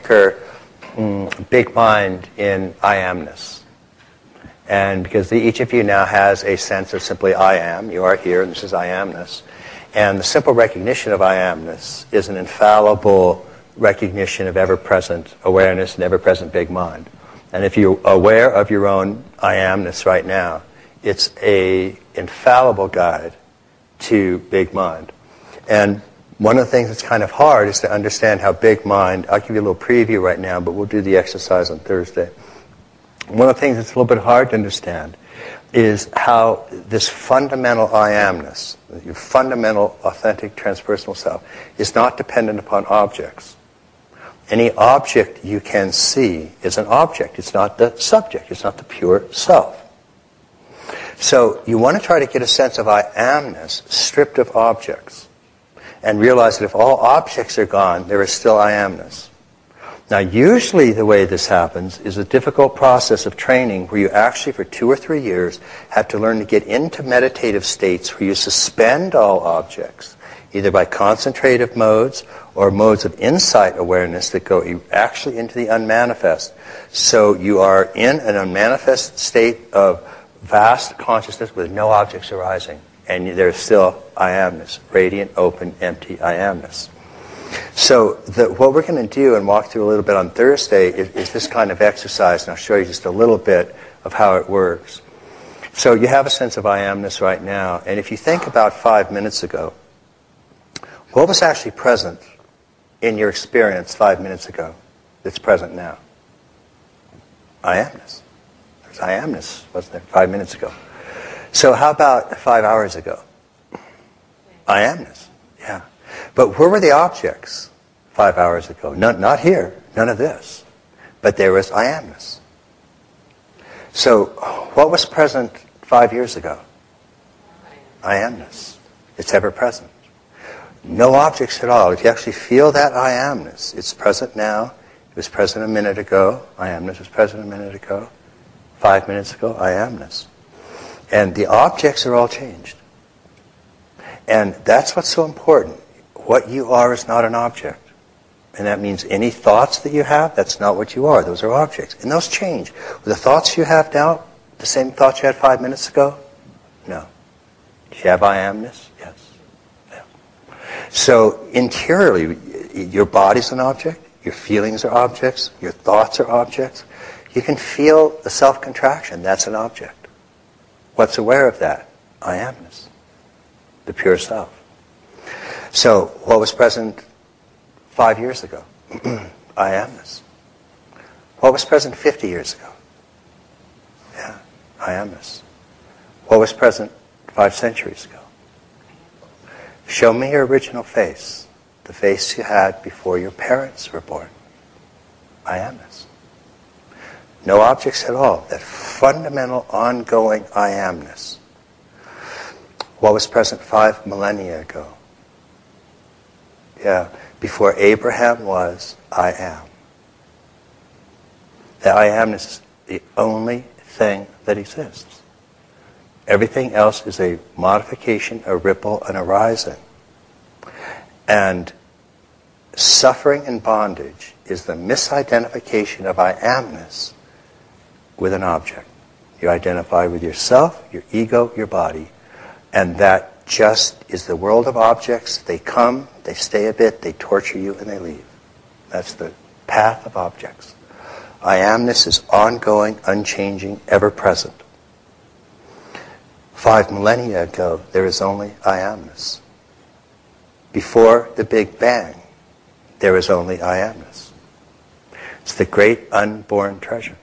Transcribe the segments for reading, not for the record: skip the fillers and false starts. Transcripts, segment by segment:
anchor big mind in I amness. And because each of you now has a sense of simply I am, you are here, and this is I amness. And the simple recognition of I amness is an infallible recognition of ever-present awareness and ever-present big mind. And if you're aware of your own I amness right now, it's an infallible guide to big mind. And one of the things that's kind of hard is to understand how big mind, I'll give you a little preview right now, but we'll do the exercise on Thursday. One of the things that's a little bit hard to understand is how this fundamental I amness, your fundamental authentic transpersonal self, is not dependent upon objects. Any object you can see is an object. It's not the subject. It's not the pure self. So you want to try to get a sense of I amness stripped of objects and realize that if all objects are gone, there is still I amness. Now, usually the way this happens is a difficult process of training where you actually, for 2 or 3 years, have to learn to get into meditative states where you suspend all objects, either by concentrative modes or modes of insight awareness that go actually into the unmanifest. So you are in an unmanifest state of vast consciousness with no objects arising. And there's still I amness, radiant, open, empty I amness. So what we're going to do and walk through a little bit on Thursday is this kind of exercise, and I'll show you just a little bit of how it works. So you have a sense of I amness right now, and if you think about 5 minutes ago, what was actually present in your experience 5 minutes ago that's present now? I amness. There's I amness, wasn't there, 5 minutes ago? So how about 5 hours ago? I amness, yeah. But where were the objects 5 hours ago? Not here, none of this. But there was I amness. So what was present 5 years ago? I amness. It's ever present. No objects at all. If you actually feel that I amness, it's present now. It was present a minute ago. I amness was present a minute ago. 5 minutes ago, I amness. And the objects are all changed. And that's what's so important. What you are is not an object. And that means any thoughts that you have, that's not what you are. Those are objects. And those change. The thoughts you have now, the same thoughts you had 5 minutes ago? No. Do you have I amness? Yes. Yeah. So interiorly, your body's an object, your feelings are objects, your thoughts are objects. You can feel the self-contraction. That's an object. What's aware of that? I amness. The pure self. So, what was present 5 years ago? I amness. What was present 50 years ago? Yeah, I amness. What was present 5 centuries ago? Show me your original face, the face you had before your parents were born. I amness. No objects at all. That fundamental, ongoing I amness. What was present 5 millennia ago? Yeah, before Abraham was, I am. The I amness is the only thing that exists. Everything else is a modification, a ripple, an arising. And suffering and bondage is the misidentification of I amness with an object. You identify with yourself, your ego, your body, and that just is the world of objects. They come, they stay a bit, they torture you, and they leave. That's the path of objects. I amness is ongoing, unchanging, ever-present. 5 millennia ago, there is only I amness. Before the Big Bang, there is only I amness. It's the great unborn treasure.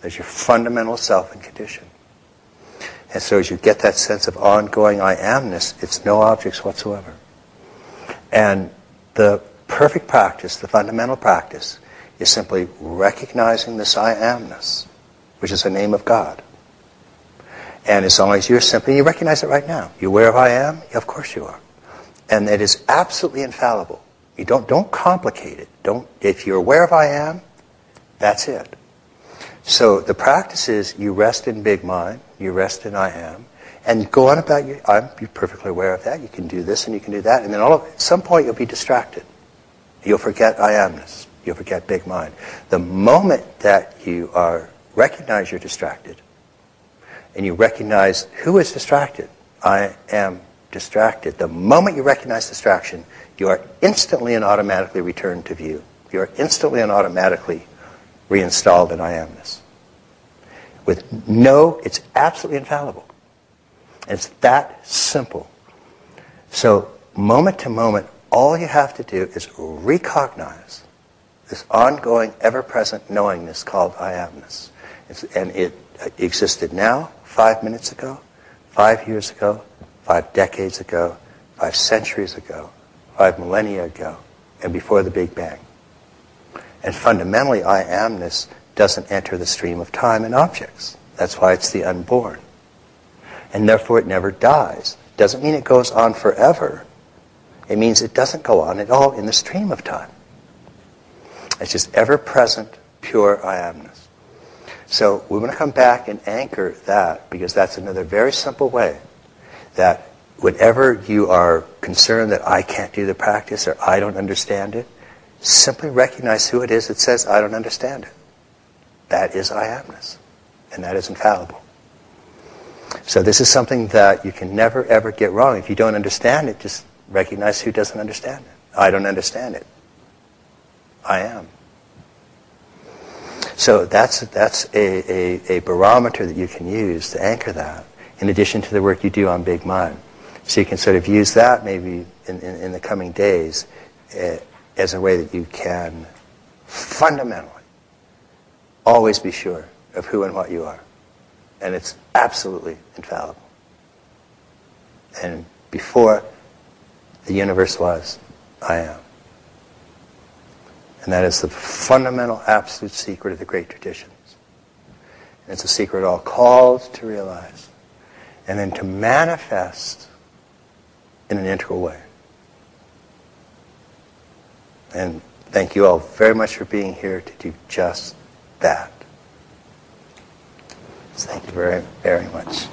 There's your fundamental self and condition. And so as you get that sense of ongoing I amness, it's no objects whatsoever. And the perfect practice, the fundamental practice, is simply recognizing this I amness, which is the name of God. And as long as you recognize it right now. You're aware of I am? Yeah, of course you are. And it is absolutely infallible. You don't complicate it. If you're aware of I am, that's it. So the practice is you rest in big mind, you rest in I am, and go on about your you're perfectly aware of that. You can do this and you can do that, and then at some point you'll be distracted. You'll forget I amness. You'll forget big mind. The moment that you recognize you're distracted, and you recognize who is distracted, I am distracted. The moment you recognize distraction, you are instantly and automatically returned to view. You are instantly and automatically reinstalled in I amness. It's absolutely infallible. It's that simple. So, moment to moment, all you have to do is recognize this ongoing, ever-present knowingness called I amness. And it existed now, 5 minutes ago, 5 years ago, 5 decades ago, 5 centuries ago, 5 millennia ago, and before the Big Bang. And fundamentally, I amness doesn't enter the stream of time and objects. That's why it's the unborn. And therefore it never dies. Doesn't mean it goes on forever. It means it doesn't go on at all in the stream of time. It's just ever-present, pure I amness. So we want to come back and anchor that, because that's another very simple way that whenever you are concerned that I can't do the practice or I don't understand it, simply recognize who it is that says I don't understand it. That is I amness, and that is infallible. So this is something that you can never ever get wrong. If you don't understand it, just recognize who doesn't understand it. I don't understand it. I am. So that's a barometer that you can use to anchor that, in addition to the work you do on Big Mind. So you can sort of use that maybe in the coming days as a way that you can fundamentally always be sure of who and what you are. And it's absolutely infallible. And before the universe was, I am. And that is the fundamental, absolute secret of the great traditions. And it's a secret all called to realize, and then to manifest in an integral way. And thank you all very much for being here to do just that. So thank you very, very much.